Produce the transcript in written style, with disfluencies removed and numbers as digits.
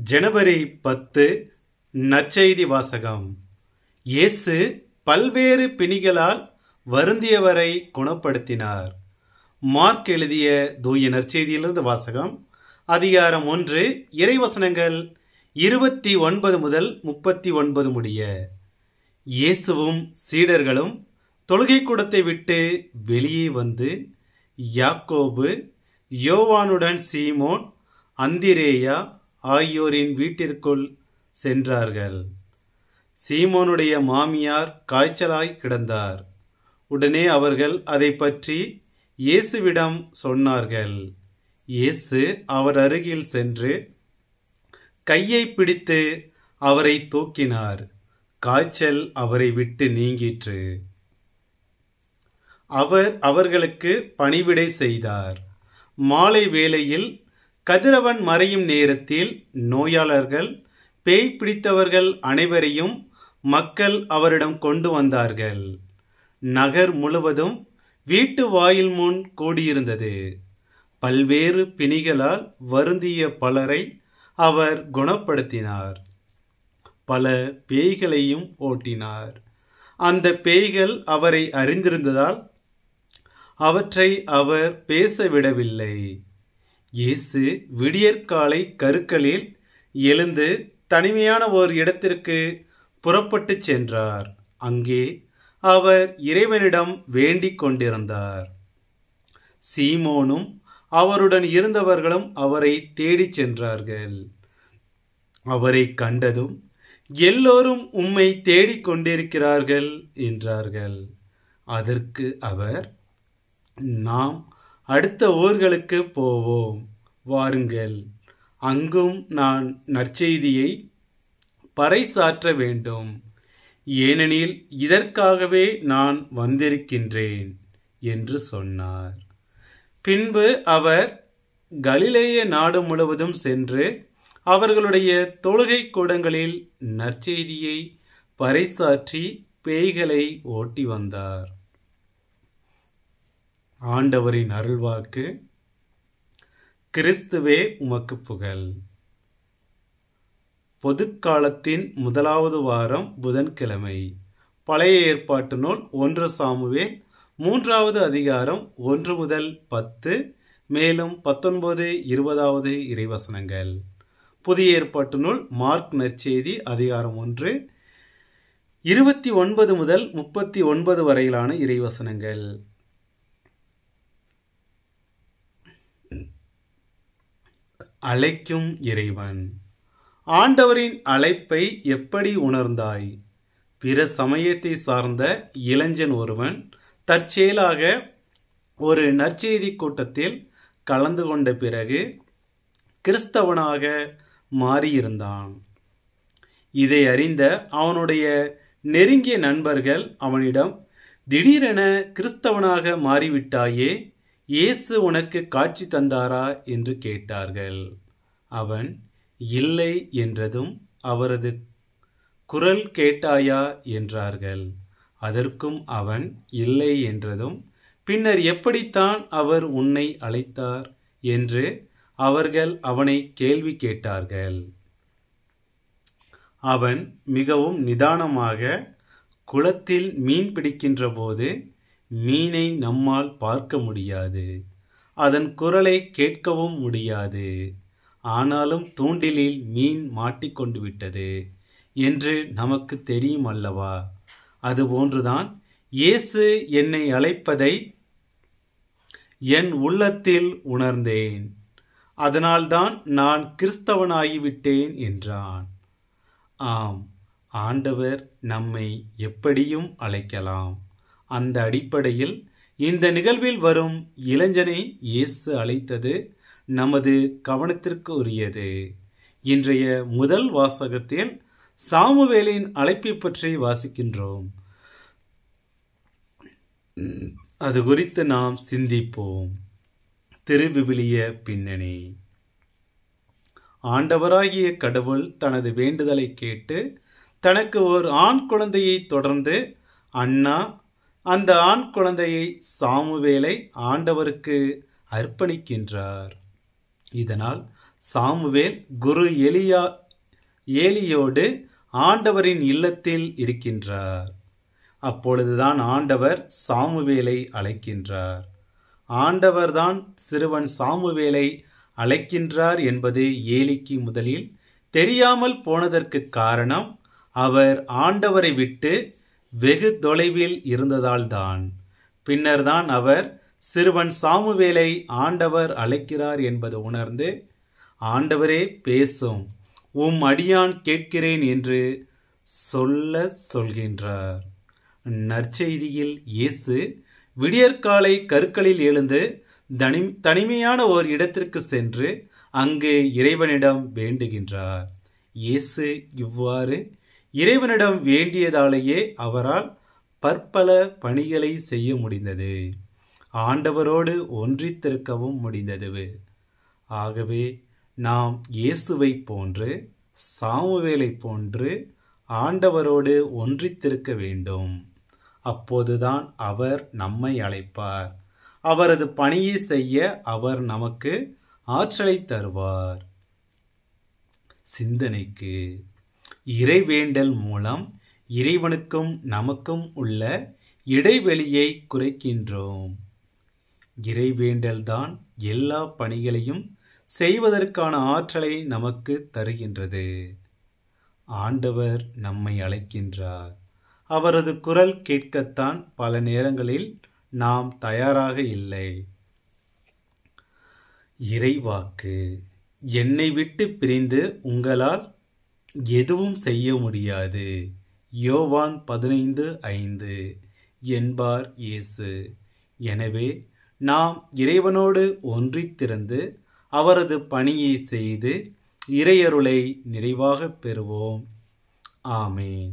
ஜனவரி 10 நற்செய்தி வாசகம். இயேசு பல்வேறு பிணிகளால் வருந்தியவரை குணப்படுத்தினார். மார்க் எழுதிய தூய நற்செய்தியிலிருந்து வாசகம். அதிகாரம் 1, இறைவசனங்கள் 29 முதல் 39 முடிய. இயேசுவும் சீடர்களும் தொழுகை கூடத்தை விட்டு வெளியே வந்து யாக்கோபு, யோவானுடன் சீமோன், அந்திரேயா ஆகியோரின் வீட்டிற்குள் சென்றார்கள். சீமோனுடைய மாமியார் காய்ச்சலாய் கிடந்தார். உடனே அவர்கள் அதை பற்றி இயேசுவிடம் சொன்னார்கள். இயேசு அவர் அருகில் சென்று கையை பிடித்து அவரை தூக்கினார். காய்ச்சல் அவரை விட்டு நீங்கிற்று. அவர் அவர்களுக்கு பணிவிடை செய்தார். மாலை வேளையில் கதிரவன் மறையும் நேரத்தில் நோயாளர்கள், பேய் பிடித்தவர்கள் அனைவரையும் மக்கள் அவரிடம் கொண்டு வந்தார்கள். நகர் முழுவதும் வீட்டு வாயில் முன் கூடியிருந்தது. பல்வேறு பிணிகளால் வருந்திய பலரை அவர் குணப்படுத்தினார். பல பேய்களையும் ஓட்டினார். அந்த பேய்கள் அவரை அறிந்திருந்ததால் அவற்றை அவர் பேச விடவில்லை. இயேசு விடியற்காலை கருக்களில் எழுந்து தனிமையான ஒரு இடத்திற்கு புறப்பட்டு சென்றார். அங்கே அவர் இறைவனிடம் வேண்டிக் கொண்டிருந்தார். சீமோனும் அவருடன் இருந்தவர்களும் அவரை தேடிச் சென்றார்கள். அவரை கண்டதும், எல்லோரும் உம்மை தேடிக் கொண்டிருக்கிறார்கள் என்றார்கள். அதற்கு அவர், நாம் அடுத்த ஊர்களுக்கு போவோம், வாருங்கள், அங்கும் நான் நற்செய்தியை பறைசாற்ற வேண்டும், ஏனெனில் இதற்காகவே நான் வந்திருக்கின்றேன் என்று சொன்னார். பின்பு அவர் கலிலேய நாடு முழுவதும் சென்று அவர்களுடைய தொழுகை கூடங்களில் நற்செய்தியை பறைசாற்றி பேய்களை ஓட்டி வந்தார். ஆண்டவரின் அருள்வாக்கு. கிறிஸ்துவே உமக்கு புகழ். பொதுக்காலத்தின் முதலாவது வாரம் புதன்கிழமை. பழைய ஏற்பாட்டு நூல் 1 சாமுவேல் 3வது அதிகாரம் 1 முதல் 10, மேலும் 19, 20வது இறைவசனங்கள். புதிய ஏற்பாட்டு நூல் மார்க் நற்செய்தி அதிகாரம் 1, 29 முதல் 39 வரையிலான இறைவசனங்கள். அழைக்கும் இறைவன். ஆண்டவரின் அழைப்பை எப்படி உணர்ந்தாய்? பிற சமயத்தை சார்ந்த இளைஞன் ஒருவன் தற்செயலாக ஒரு நற்செய்தி கூட்டத்தில் கலந்து கொண்ட பிறகு கிறிஸ்தவனாக மாறியிருந்தான். இதை அறிந்த அவனுடைய நெருங்கிய நண்பர்கள் அவனிடம், திடீரென கிறிஸ்தவனாக மாறிவிட்டாயே, இயேசு உனக்கு காட்சி தந்தாரா என்று கேட்டார்கள். அவன் இல்லை என்றதும், அவரது குரல் கேட்டாயா என்றார்கள். அதற்கும் அவன் இல்லை என்றதும், பின்னர் எப்படித்தான் அவர் உன்னை அழைத்தார் என்று அவர்கள் அவனை கேள்வி கேட்டார்கள். அவன் மிகவும் நிதானமாக, குளத்தில் மீன் பிடிக்கின்ற போது மீனை நம்மால் பார்க்க முடியாது, அதன் குரலை கேட்கவும் முடியாது, ஆனாலும் தூண்டிலில் மீன் மாட்டிக்கொண்டு விட்டது என்று நமக்கு தெரியும் அல்லவா? அதுபோன்றுதான் இயேசு என்னை அழைப்பதை என் உள்ளத்தில் உணர்ந்தேன், அதனால்தான் நான் கிறிஸ்தவனாகிவிட்டேன் என்றான். ஆம், ஆண்டவர் நம்மை எப்படியும் அழைக்கலாம். அந்த அடிப்படையில் இந்த நிகழ்வில் வரும் இளைஞனை இயேசு அழைத்தது நமது கவனத்திற்கு உரியது. இன்றைய முதல் வாசகத்தில் சாமுவேலின் அழைப்பை பற்றி வாசிக்கின்றோம். அது குறித்து நாம் சிந்திப்போம். திருவிவிலிய பின்னணி. ஆண்டவராகிய கடவுள் தனது வேண்டுதலை கேட்டு தனக்கு ஒரு ஆண் குழந்தையை தொடர்ந்து அன்னா அந்த ஆண் குழந்தையை சாமுவேலை ஆண்டவருக்கு அர்ப்பணிக்கின்றார். இதனால் சாமுவேல் குரு ஏலியோடு ஆண்டவரின் இல்லத்தில் இருக்கின்றார். அப்பொழுதுதான் ஆண்டவர் சாமுவேலை அழைக்கின்றார். ஆண்டவர்தான் சிறுவன் சாமுவேலை அழைக்கின்றார் என்பது ஏலிக்கு முதலில் தெரியாமல் போனதற்கு காரணம் அவர் ஆண்டவரை விட்டு வெகு தொலைவில் இருந்ததால்தான். பின்னர்தான் அவர் சிறுவன் சாமுவேலை ஆண்டவர் அழைக்கிறார் என்பது உணர்ந்து, ஆண்டவரே பேசும், உம் அடியான் கேட்கிறேன் என்று சொல்கின்றார். நற்செய்தியில் இயேசு விடியற்காலை கருக்களில் எழுந்து தனிமையான ஓர் இடத்திற்கு சென்று அங்கு இறைவனிடம் வேண்டுகின்றார். இயேசு இவ்வாறு இறைவனிடம் வேண்டியதாலேயே அவரால் பற்பல பணிகளை செய்ய முடிந்தது. ஆண்டவரோடு ஒன்றித்திருக்கவும் முடிந்தது. ஆகவே நாம் இயேசுவை போன்று சாமுவேலை போன்று ஆண்டவரோடு ஒன்றித்திருக்க வேண்டும். அப்போதுதான் அவர் நம்மை அழைப்பார். அவரது பணியை செய்ய அவர் நமக்கு ஆற்றலை தருவார். சிந்தனைக்கு இறைவேண்டல் மூலம் இறைவனுக்கும் நமக்கும் உள்ள இடைவெளியை குறைக்கின்றோம். இறைவேண்டல்தான் எல்லா பணிகளையும் செய்வதற்கான ஆற்றலை நமக்கு தருகின்றது. ஆண்டவர் நம்மை அழைக்கின்றார். அவரது குரல் கேட்கத்தான் பல நேரங்களில் நாம் தயாராக இல்லை. இறைவாக்கு: என்னை விட்டு பிரிந்து உங்களால் எதுவும் செய்ய முடியாது. யோவான் 15:5 என்பார் இயேசு. எனவே நாம் இறைவனோடு ஒன்றித்திருந்து அவரது பணியை செய்து இறையருளை நிறைவாக பெறுவோம். ஆமேன்.